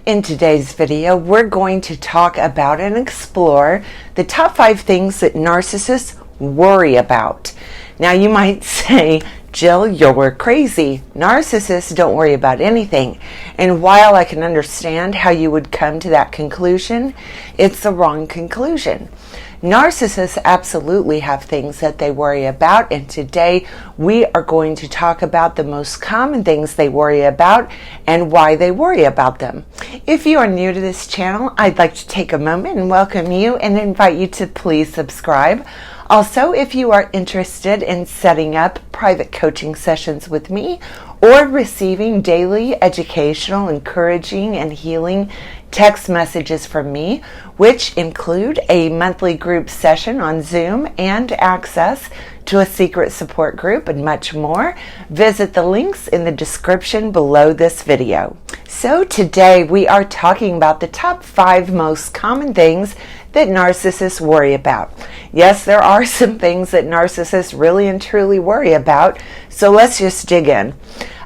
In today's video, we're going to talk about and explore the top 5 things that narcissists worry about. Now you might say, Jill, you're crazy. Narcissists don't worry about anything. And while I can understand how you would come to that conclusion, it's the wrong conclusion. Narcissists absolutely have things that they worry about, and today we are going to talk about the most common things they worry about and why they worry about them. If you are new to this channel, I'd like to take a moment and welcome you and invite you to please subscribe. Also, if you are interested in setting up private coaching sessions with me or receiving daily educational, encouraging, and healing text messages from me, which include a monthly group session on Zoom and access to a secret support group and much more, visit the links in the description below this video. So today we are talking about the top 5 most common things that narcissists worry about. Yes, there are some things that narcissists really and truly worry about, so let's just dig in.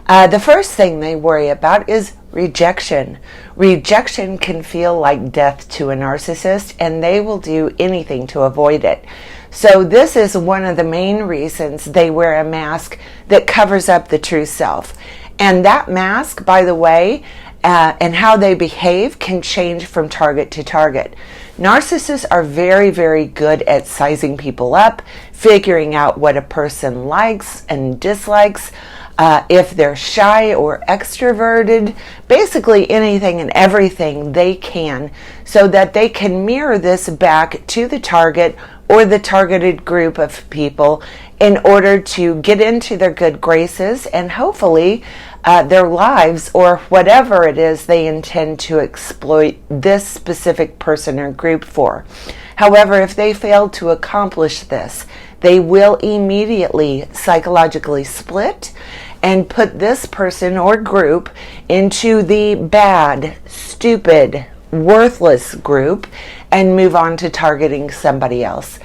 The first thing they worry about is rejection. Rejection can feel like death to a narcissist, and they will do anything to avoid it. So this is one of the main reasons they wear a mask that covers up the true self. And that mask, by the way, and how they behave can change from target to target. Narcissists are very, very good at sizing people up, figuring out what a person likes and dislikes, if they're shy or extroverted, basically anything and everything they can, so that they can mirror this back to the target or the targeted group of people in order to get into their good graces and hopefully their lives or whatever it is they intend to exploit this specific person or group for. However, if they fail to accomplish this, they will immediately psychologically split and put this person or group into the bad, stupid, worthless group and move on to targeting somebody else.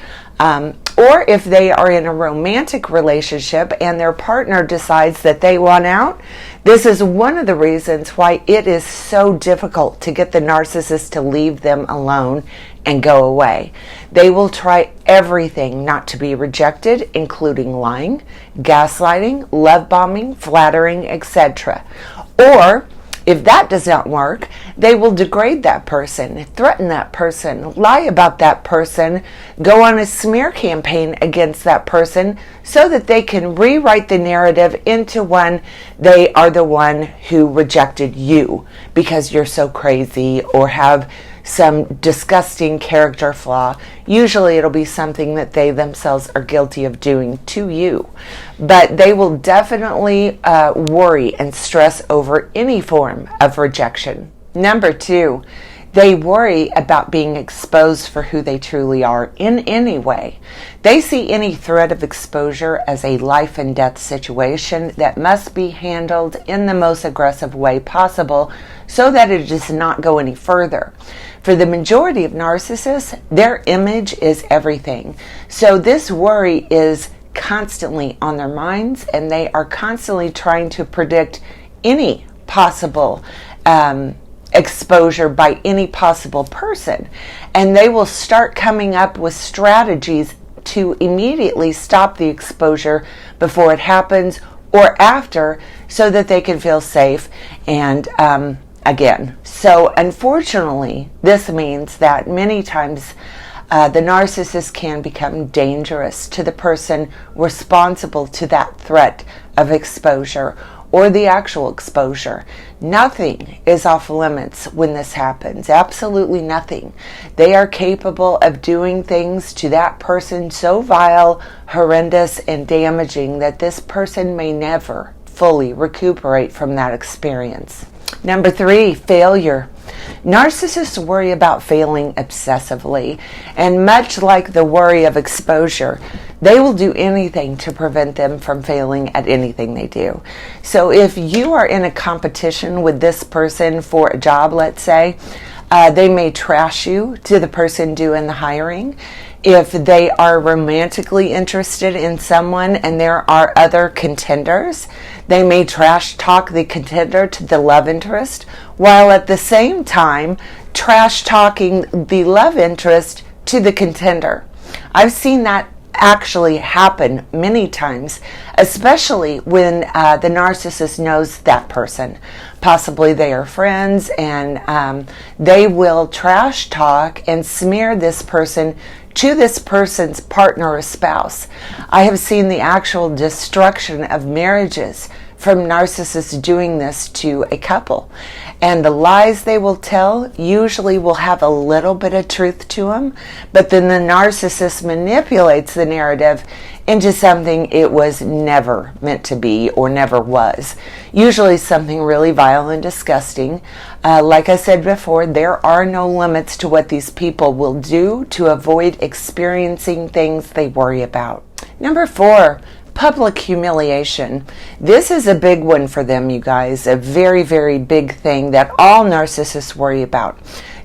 Or if they are in a romantic relationship and their partner decides that they want out, this is one of the reasons why it is so difficult to get the narcissist to leave them alone and go away. They will try everything not to be rejected, including lying, gaslighting, love bombing, flattering, etc. Or if that does not work, they will degrade that person, threaten that person, lie about that person, go on a smear campaign against that person so that they can rewrite the narrative into one they are the one who rejected you because you're so crazy or have some disgusting character flaw. Usually it'll be something that they themselves are guilty of doing to you. But they will definitely worry and stress over any form of rejection. Number 2, they worry about being exposed for who they truly are in any way. They see any threat of exposure as a life and death situation that must be handled in the most aggressive way possible so that it does not go any further. For the majority of narcissists, their image is everything. So this worry is constantly on their minds, and they are constantly trying to predict any possible exposure by any possible person. And they will start coming up with strategies to immediately stop the exposure before it happens or after so that they can feel safe and again. So unfortunately, this means that many times the narcissist can become dangerous to the person responsible to that threat of exposure or the actual exposure. Nothing is off limits when this happens. Absolutely nothing. They are capable of doing things to that person so vile, horrendous, and damaging that this person may never fully recuperate from that experience. Number 3, failure. Narcissists worry about failing obsessively, and much like the worry of exposure, they will do anything to prevent them from failing at anything they do. So if you are in a competition with this person for a job, let's say, They may trash you to the person doing the hiring. If they are romantically interested in someone and there are other contenders, they may trash talk the contender to the love interest, while at the same time trash talking the love interest to the contender. I've seen that actually happen many times, especially when the narcissist knows that person. Possibly they are friends, and they will trash talk and smear this person to this person's partner or spouse. I have seen the actual destruction of marriages from narcissists doing this to a couple. And the lies they will tell usually will have a little bit of truth to them, but then the narcissist manipulates the narrative into something it was never meant to be or never was. Usually something really vile and disgusting. Like I said before, there are no limits to what these people will do to avoid experiencing things they worry about. Number 4, public humiliation. This is a big one for them, you guys. A very, very big thing that all narcissists worry about.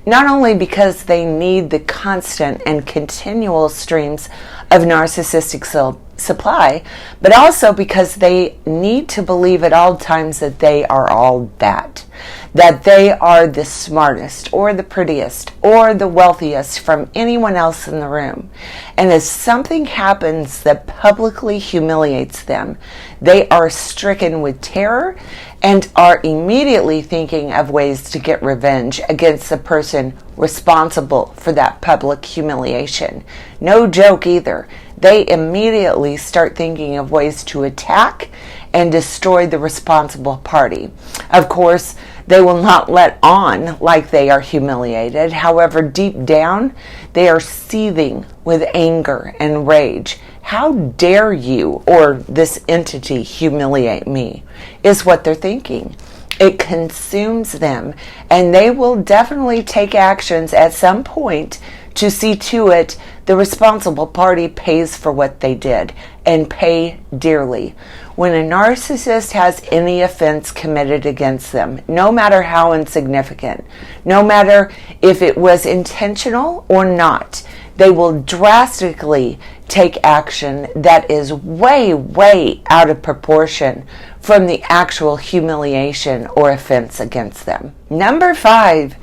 Not only because they need the constant and continual streams of narcissistic supply, but also because they need to believe at all times that they are all that they are the smartest or the prettiest or the wealthiest from anyone else in the room. And if something happens that publicly humiliates them, they are stricken with terror and are immediately thinking of ways to get revenge against the person responsible for that public humiliation. No joke either. They immediately start thinking of ways to attack and destroy the responsible party. Of course, they will not let on like they are humiliated. However, deep down, they are seething with anger and rage. How dare you or this entity humiliate me, is what they're thinking. It consumes them, and they will definitely take actions at some point to see to it the responsible party pays for what they did, and pay dearly. When a narcissist has any offense committed against them, no matter how insignificant, no matter if it was intentional or not, they will drastically take action that is way, way out of proportion from the actual humiliation or offense against them. Number 5,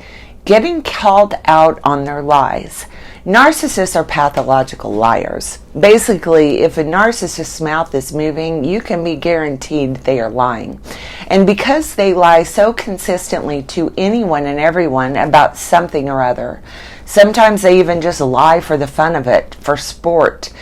getting called out on their lies. Narcissists are pathological liars. Basically, if a narcissist's mouth is moving, you can be guaranteed they are lying. And because they lie so consistently to anyone and everyone about something or other, sometimes they even just lie for the fun of it, for sport,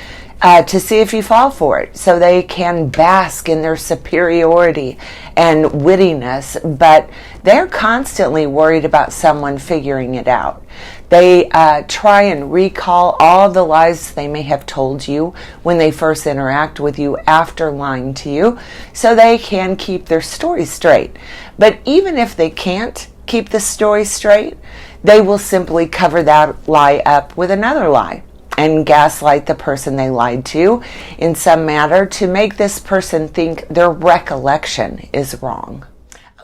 to see if you fall for it, so they can bask in their superiority and wittiness, but they're constantly worried about someone figuring it out. They try and recall all the lies they may have told you when they first interact with you after lying to you, so they can keep their story straight. But even if they can't keep the story straight, they will simply cover that lie up with another lie and gaslight the person they lied to in some manner to make this person think their recollection is wrong.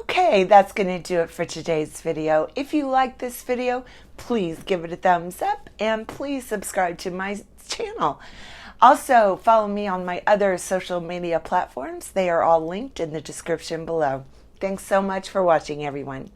Okay, that's going to do it for today's video. If you like this video, please give it a thumbs up and please subscribe to my channel. Also, follow me on my other social media platforms. They are all linked in the description below. Thanks so much for watching, everyone.